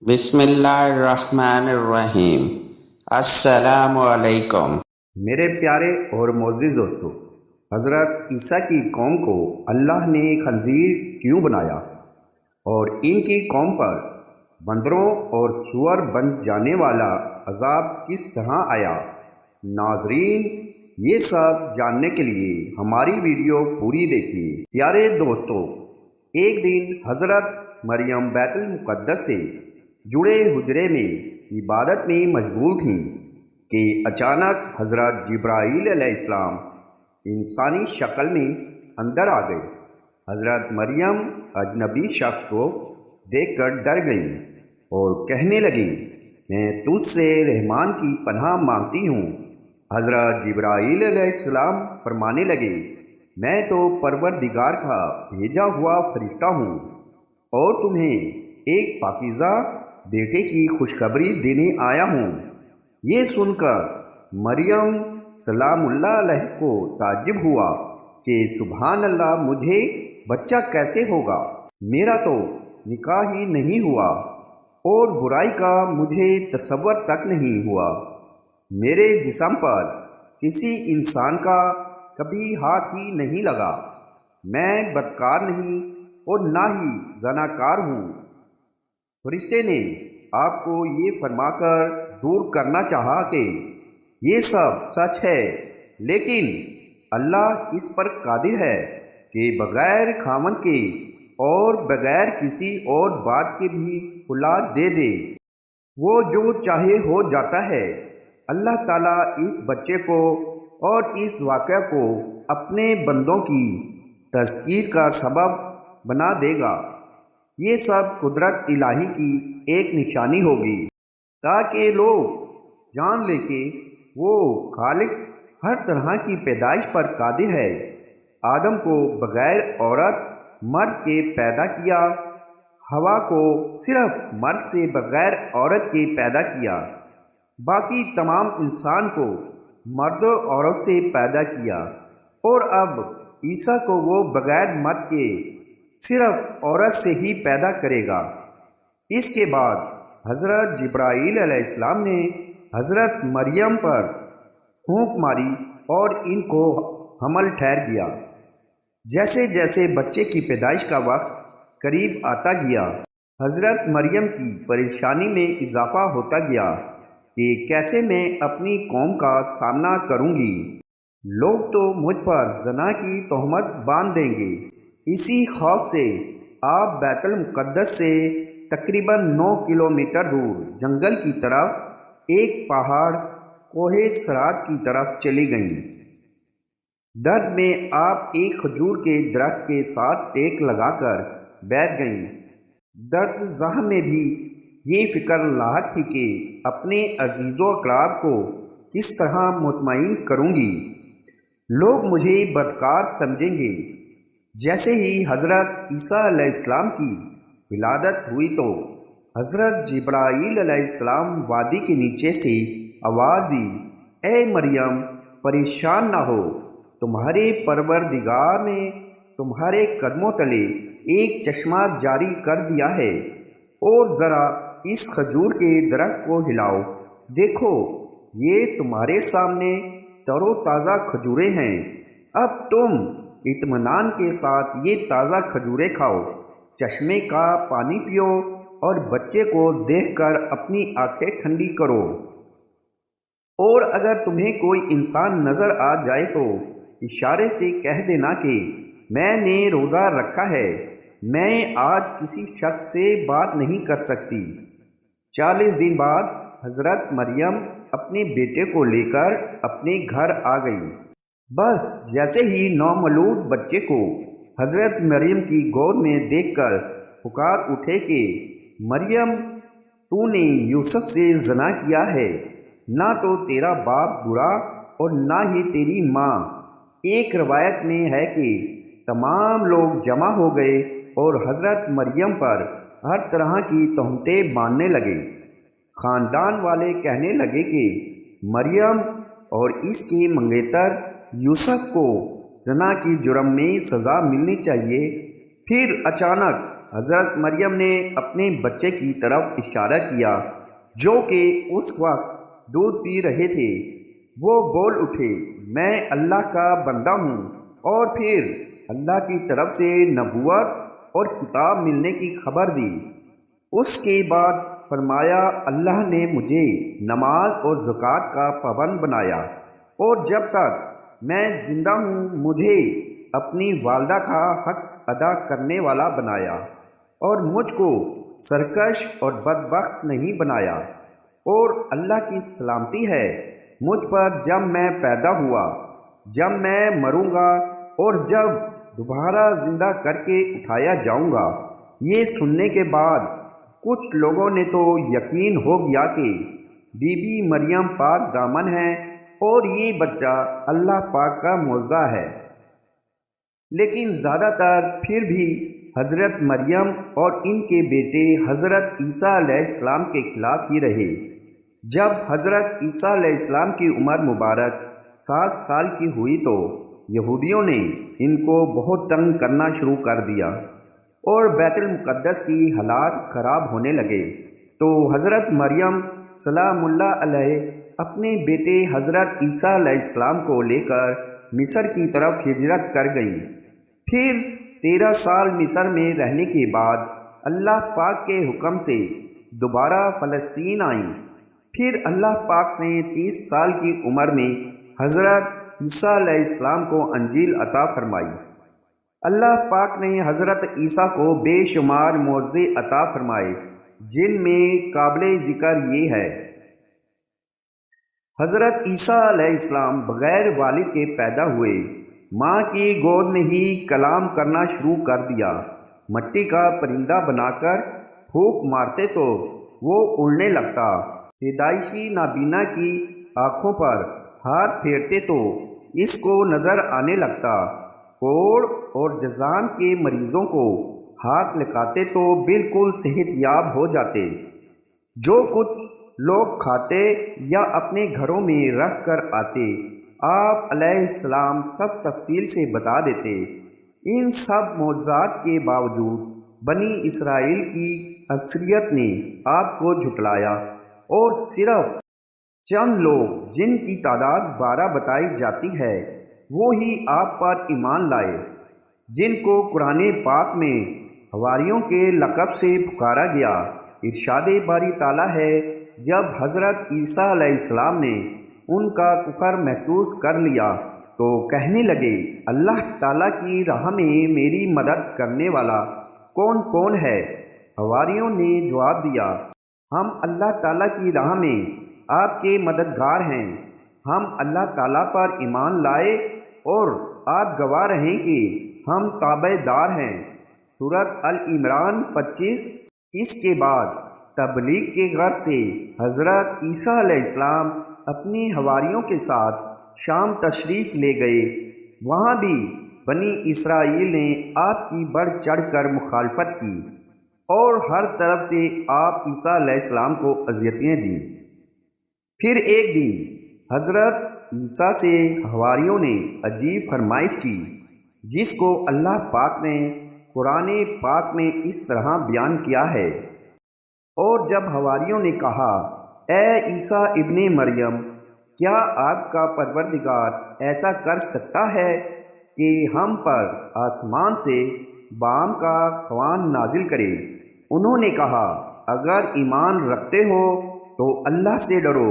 بسم اللہ الرحمن الرحیم۔ السلام علیکم۔ میرے پیارے اور معزز دوستو، حضرت عیسیٰ کی قوم کو اللہ نے خنزیر کیوں بنایا اور ان کی قوم پر بندروں اور سور بن جانے والا عذاب کس طرح آیا؟ ناظرین، یہ سب جاننے کے لیے ہماری ویڈیو پوری دیکھیے۔ پیارے دوستو، ایک دن حضرت مریم بیت المقدس سے جڑے حجرے میں عبادت میں مشغول تھیں کہ اچانک حضرت جبرائیل علیہ السلام انسانی شکل میں اندر آ گئے۔ حضرت مریم اجنبی شخص کو دیکھ کر ڈر گئیں اور کہنے لگیں، میں تجھ سے رحمان کی پناہ مانگتی ہوں۔ حضرت جبرائیل علیہ السلام فرمانے لگے، میں تو پروردگار کا بھیجا ہوا فرشتہ ہوں اور تمہیں ایک پاکیزہ بیٹے کی خوشخبری دینے آیا ہوں۔ یہ سن کر مریم سلام اللہ علیہ کو تعجب ہوا کہ سبحان اللہ، مجھے بچہ کیسے ہوگا؟ میرا تو نکاح ہی نہیں ہوا اور برائی کا مجھے تصور تک نہیں ہوا۔ میرے جسم پر کسی انسان کا کبھی ہاتھ ہی نہیں لگا۔ میں بدکار نہیں اور نہ ہی زناکار ہوں۔ فرشتے نے آپ کو یہ فرما کر دور کرنا چاہا کہ یہ سب سچ ہے، لیکن اللہ اس پر قادر ہے کہ بغیر خاوند کے اور بغیر کسی اور بات کے بھی اولاد دے دے۔ وہ جو چاہے ہو جاتا ہے۔ اللہ تعالیٰ اس بچے کو اور اس واقعہ کو اپنے بندوں کی تذکیر کا سبب بنا دے گا۔ یہ سب قدرت الہی کی ایک نشانی ہوگی تاکہ لوگ جان لیں کہ وہ خالق ہر طرح کی پیدائش پر قادر ہے۔ آدم کو بغیر عورت مرد کے پیدا کیا، حوا کو صرف مرد سے بغیر عورت کے پیدا کیا، باقی تمام انسان کو مرد و عورت سے پیدا کیا، اور اب عیسیٰ کو وہ بغیر مرد کے صرف عورت سے ہی پیدا کرے گا۔ اس کے بعد حضرت جبرائیل علیہ السلام نے حضرت مریم پر پھونک ماری اور ان کو حمل ٹھہر گیا۔ جیسے جیسے بچے کی پیدائش کا وقت قریب آتا گیا، حضرت مریم کی پریشانی میں اضافہ ہوتا گیا کہ کیسے میں اپنی قوم کا سامنا کروں گی۔ لوگ تو مجھ پر زنا کی تہمت باندھ دیں گے۔ اسی خوف سے آپ بیت المقدس سے تقریباً 9 کلومیٹر دور جنگل کی طرف ایک پہاڑ کوہ سرات کی طرف چلی گئیں۔ درد میں آپ ایک کھجور کے درخت کے ساتھ ٹیک لگا کر بیٹھ گئیں۔ درد زخم میں بھی یہ فکر لاحق تھی کہ اپنے عزیز و اقراب کو کس طرح مطمئن کروں گی۔ لوگ مجھے بدکار سمجھیں گے۔ جیسے ہی حضرت عیسیٰ علیہ السلام کی ولادت ہوئی تو حضرت جبرائیل علیہ السلام وادی کے نیچے سے آواز دی، اے مریم، پریشان نہ ہو، تمہارے پروردگار نے تمہارے قدموں تلے ایک چشمہ جاری کر دیا ہے، اور ذرا اس کھجور کے درخت کو ہلاؤ، دیکھو یہ تمہارے سامنے تر و تازہ کھجوریں ہیں۔ اب تم اطمینان کے ساتھ یہ تازہ کھجوریں کھاؤ، چشمے کا پانی پیو اور بچے کو دیکھ کر اپنی آنکھیں ٹھنڈی کرو۔ اور اگر تمہیں کوئی انسان نظر آ جائے تو اشارے سے کہہ دینا کہ میں نے روزہ رکھا ہے، میں آج کسی شخص سے بات نہیں کر سکتی۔ 40 دن بعد حضرت مریم اپنے بیٹے کو لے کر اپنے گھر آ گئی۔ بس جیسے ہی نومولود بچے کو حضرت مریم کی گود میں دیکھ کر پکار اٹھے کہ مریم، تو نے یوسف سے زنا کیا ہے، نہ تو تیرا باپ برا اور نہ ہی تیری ماں۔ ایک روایت میں ہے کہ تمام لوگ جمع ہو گئے اور حضرت مریم پر ہر طرح کی تہمتیں باندھنے لگے۔ خاندان والے کہنے لگے کہ مریم اور اس کے منگیتر یوسف کو زنا کی جرم میں سزا ملنی چاہیے۔ پھر اچانک حضرت مریم نے اپنے بچے کی طرف اشارہ کیا جو کہ اس وقت دودھ پی رہے تھے۔ وہ بول اٹھے، میں اللہ کا بندہ ہوں، اور پھر اللہ کی طرف سے نبوت اور کتاب ملنے کی خبر دی۔ اس کے بعد فرمایا، اللہ نے مجھے نماز اور زکوٰۃ کا پابند بنایا، اور جب تک میں زندہ ہوں مجھے اپنی والدہ کا حق ادا کرنے والا بنایا، اور مجھ کو سرکش اور بدبخت نہیں بنایا۔ اور اللہ کی سلامتی ہے مجھ پر جب میں پیدا ہوا، جب میں مروں گا اور جب دوبارہ زندہ کر کے اٹھایا جاؤں گا۔ یہ سننے کے بعد کچھ لوگوں نے تو یقین ہو گیا کہ بی بی مریم پاک دامن ہے اور یہ بچہ اللہ پاک کا معجزہ ہے، لیکن زیادہ تر پھر بھی حضرت مریم اور ان کے بیٹے حضرت عیسیٰ علیہ السلام کے خلاف ہی رہے۔ جب حضرت عیسیٰ علیہ السلام کی عمر مبارک 7 سال کی ہوئی تو یہودیوں نے ان کو بہت تنگ کرنا شروع کر دیا اور بیت المقدس کی حالات خراب ہونے لگے، تو حضرت مریم سلام اللہ علیہ اپنے بیٹے حضرت عیسیٰ علیہ السلام کو لے کر مصر کی طرف ہجرت کر گئیں۔ پھر 13 سال مصر میں رہنے کے بعد اللہ پاک کے حکم سے دوبارہ فلسطین آئیں۔ پھر اللہ پاک نے 30 سال کی عمر میں حضرت عیسیٰ علیہ السلام کو انجیل عطا فرمائی۔ اللہ پاک نے حضرت عیسیٰ کو بے شمار معجزے عطا فرمائے، جن میں قابل ذکر یہ ہے: حضرت عیسیٰ علیہ السلام بغیر والد کے پیدا ہوئے، ماں کی گود میں ہی کلام کرنا شروع کر دیا، مٹی کا پرندہ بنا کر پھونک مارتے تو وہ اڑنے لگتا، پیدائشی نابینا کی آنکھوں پر ہاتھ پھیرتے تو اس کو نظر آنے لگتا، کوڑ اور جذام کے مریضوں کو ہاتھ لگاتے تو بالکل صحت یاب ہو جاتے، جو کچھ لوگ کھاتے یا اپنے گھروں میں رکھ کر آتے آپ علیہ السلام سب تفصیل سے بتا دیتے۔ ان سب معجزات کے باوجود بنی اسرائیل کی اکثریت نے آپ کو جھٹلایا، اور صرف چند لوگ جن کی تعداد 12 بتائی جاتی ہے وہ ہی آپ پر ایمان لائے، جن کو قرآن پاک میں حواریوں کے لقب سے پکارا گیا۔ ارشاد باری تعالیٰ ہے، جب حضرت عیسیٰ علیہ السلام نے ان کا کفر محسوس کر لیا تو کہنے لگے، اللہ تعالیٰ کی راہ میں میری مدد کرنے والا کون کون ہے؟ حواریوں نے جواب دیا، ہم اللہ تعالیٰ کی راہ میں آپ کے مددگار ہیں، ہم اللہ تعالیٰ پر ایمان لائے اور آپ گواہ رہیں کہ ہم تابع دار ہیں۔ سورۃ ال عمران 25۔ اس کے بعد تبلیغ کے غرض سے حضرت عیسیٰ علیہ السلام اپنے حواریوں کے ساتھ شام تشریف لے گئے۔ وہاں بھی بنی اسرائیل نے آپ کی بڑھ چڑھ کر مخالفت کی اور ہر طرف سے آپ عیسیٰ علیہ السلام کو اذیتیں دیں۔ پھر ایک دن حضرت عیسیٰ سے حواریوں نے عجیب فرمائش کی، جس کو اللہ پاک نے قرآن پاک میں اس طرح بیان کیا ہے۔ اور جب حواریوں نے کہا، اے عیسیٰ ابن مریم، کیا آپ کا پروردگار ایسا کر سکتا ہے کہ ہم پر آسمان سے بام کا خوان نازل کرے؟ انہوں نے کہا، اگر ایمان رکھتے ہو تو اللہ سے ڈرو۔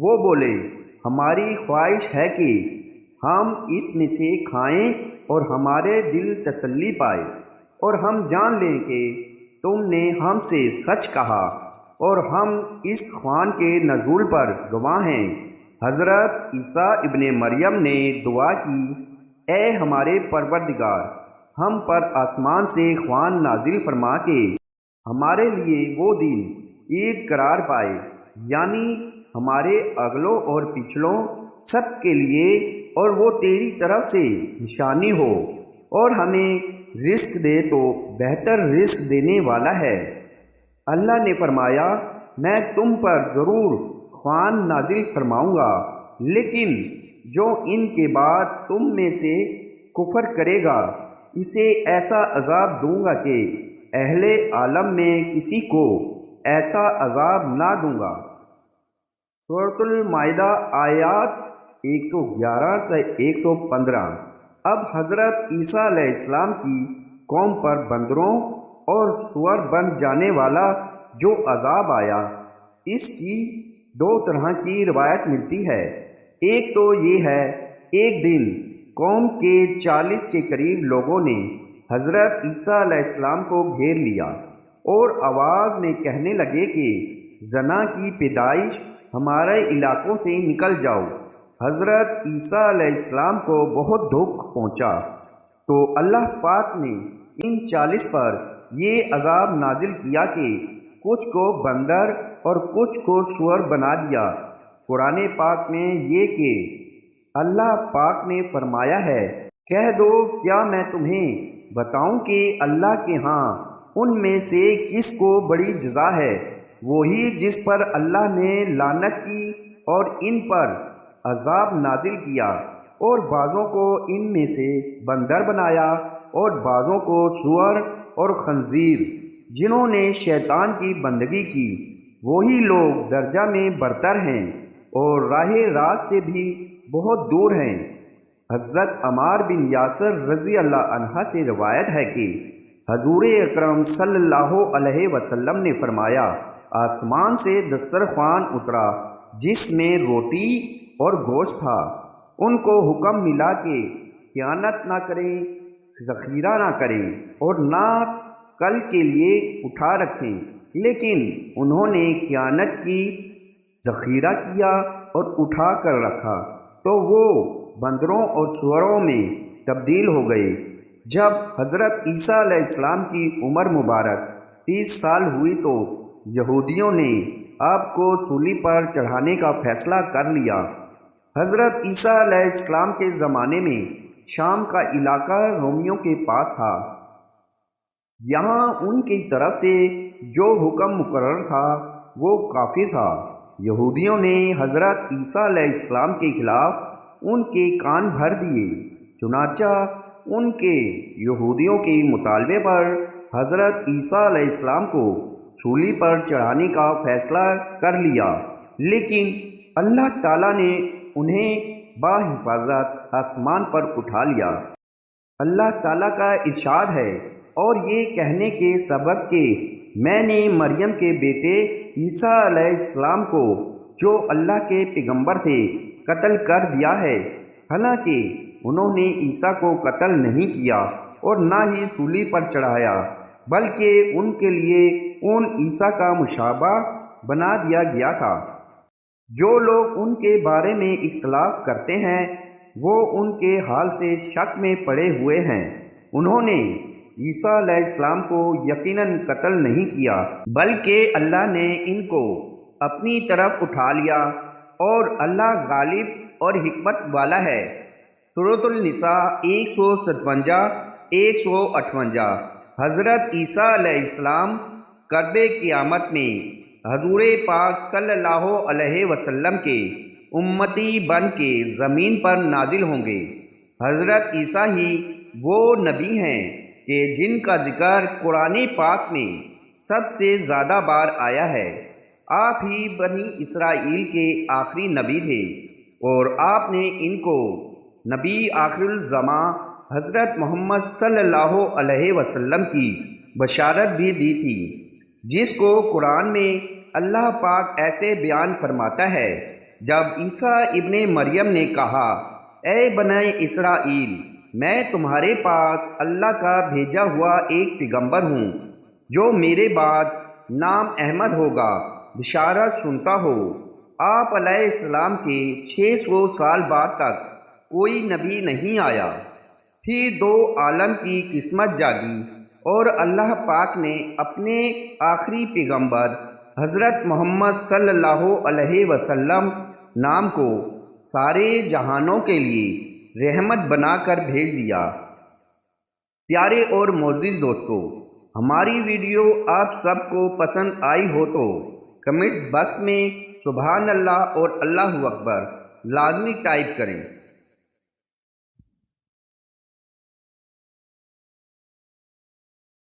وہ بولے، ہماری خواہش ہے کہ ہم اس میں سے کھائیں اور ہمارے دل تسلی پائے، اور ہم جان لیں کہ تم نے ہم سے سچ کہا، اور ہم اس خوان کے نزول پر گواہ ہیں۔ حضرت عیسیٰ ابن مریم نے دعا کی، اے ہمارے پروردگار، ہم پر آسمان سے خوان نازل فرما کے ہمارے لیے وہ دن عید قرار پائے، یعنی ہمارے اگلوں اور پچھلوں سب کے لیے، اور وہ تیری طرف سے نشانی ہو، اور ہمیں رزق دے تو بہتر رزق دینے والا ہے۔ اللہ نے فرمایا، میں تم پر ضرور خوان نازل فرماؤں گا، لیکن جو ان کے بعد تم میں سے کفر کرے گا اسے ایسا عذاب دوں گا کہ اہل عالم میں کسی کو ایسا عذاب نہ دوں گا۔ سورۃ المائدہ آیات 111 سے 115۔ اب حضرت عیسیٰ علیہ السلام کی قوم پر بندروں اور سور بن جانے والا جو عذاب آیا، اس کی دو طرح کی روایت ملتی ہے۔ ایک تو یہ ہے، ایک دن قوم کے 40 کے قریب لوگوں نے حضرت عیسیٰ علیہ السلام کو گھیر لیا اور آواز میں کہنے لگے کہ زنا کی پیدائش ہمارے علاقوں سے نکل جاؤ۔ حضرت عیسیٰ علیہ السلام کو بہت دکھ پہنچا، تو اللہ پاک نے ان 40 پر یہ عذاب نازل کیا کہ کچھ کو بندر اور کچھ کو سور بنا دیا۔ قرآن پاک میں یہ کہ اللہ پاک نے فرمایا ہے، کہہ دو کیا میں تمہیں بتاؤں کہ اللہ کے ہاں ان میں سے کس کو بڑی جزا ہے؟ وہی جس پر اللہ نے لعنت کی اور ان پر عذاب نازل کیا، اور بعضوں کو ان میں سے بندر بنایا اور بعضوں کو سور اور خنزیر، جنہوں نے شیطان کی بندگی کی۔ وہی لوگ درجہ میں برتر ہیں اور راہ راست سے بھی بہت دور ہیں۔ حضرت عمار بن یاسر رضی اللہ عنہ سے روایت ہے کہ حضور اکرم صلی اللہ علیہ وسلم نے فرمایا، آسمان سے دسترخوان اترا جس میں روٹی اور گوشت تھا۔ ان کو حکم ملا کہ خیانت نہ کریں، ذخیرہ نہ کریں اور نہ کل کے لیے اٹھا رکھیں، لیکن انہوں نے خیانت کی، ذخیرہ کیا اور اٹھا کر رکھا، تو وہ بندروں اور سوروں میں تبدیل ہو گئے۔ جب حضرت عیسیٰ علیہ السلام کی عمر مبارک 30 سال ہوئی تو یہودیوں نے آپ کو سولی پر چڑھانے کا فیصلہ کر لیا۔ حضرت عیسیٰ علیہ السلام کے زمانے میں شام کا علاقہ رومیوں کے پاس تھا۔ یہاں ان کی طرف سے جو حکم مقرر تھا وہ کافی تھا۔ یہودیوں نے حضرت عیسیٰ علیہ السلام کے خلاف ان کے کان بھر دیے، چنانچہ ان کے یہودیوں کے مطالبے پر حضرت عیسیٰ علیہ السلام کو سولی پر چڑھانے کا فیصلہ کر لیا، لیکن اللہ تعالیٰ نے انہیں باحفاظت آسمان پر اٹھا لیا۔ اللہ تعالیٰ کا ارشاد ہے، اور یہ کہنے کے سبب کہ میں نے مریم کے بیٹے عیسیٰ علیہ السلام کو جو اللہ کے پیغمبر تھے قتل کر دیا ہے، حالانکہ انہوں نے عیسیٰ کو قتل نہیں کیا اور نہ ہی سولی پر چڑھایا، بلکہ ان کے لیے ان عیسیٰ کا مشابہ بنا دیا گیا تھا۔ جو لوگ ان کے بارے میں اختلاف کرتے ہیں وہ ان کے حال سے شک میں پڑے ہوئے ہیں۔ انہوں نے عیسیٰ علیہ السلام کو یقیناً قتل نہیں کیا، بلکہ اللہ نے ان کو اپنی طرف اٹھا لیا، اور اللہ غالب اور حکمت والا ہے۔ سورۃ النساء 157 158۔ حضرت عیسیٰ علیہ السلام قرب قیامت میں حضور پاک صلی اللہ علیہ وسلم کے امتی بن کے زمین پر نازل ہوں گے۔ حضرت عیسیٰ ہی وہ نبی ہیں کہ جن کا ذکر قرآن پاک میں سب سے زیادہ بار آیا ہے۔ آپ ہی بنی اسرائیل کے آخری نبی تھے، اور آپ نے ان کو نبی آخر الزماں حضرت محمد صلی اللہ علیہ وسلم کی بشارت بھی دی تھی، جس کو قرآن میں اللہ پاک ایسے بیان فرماتا ہے، جب عیسیٰ ابن مریم نے کہا، اے بنی اسرائیل، میں تمہارے پاس اللہ کا بھیجا ہوا ایک پیغمبر ہوں، جو میرے بعد نام احمد ہوگا، بشارت سنتا ہو۔ آپ علیہ السلام کے 600 سال بعد تک کوئی نبی نہیں آیا۔ پھر دو عالم کی قسمت جاگی، اور اللہ پاک نے اپنے آخری پیغمبر حضرت محمد صلی اللہ علیہ وسلم نام کو سارے جہانوں کے لیے رحمت بنا کر بھیج دیا۔ پیارے اور معزز دوستو، ہماری ویڈیو آپ سب کو پسند آئی ہو تو کمنٹس باکس میں سبحان اللہ اور اللہ اکبر لازمی ٹائپ کریں۔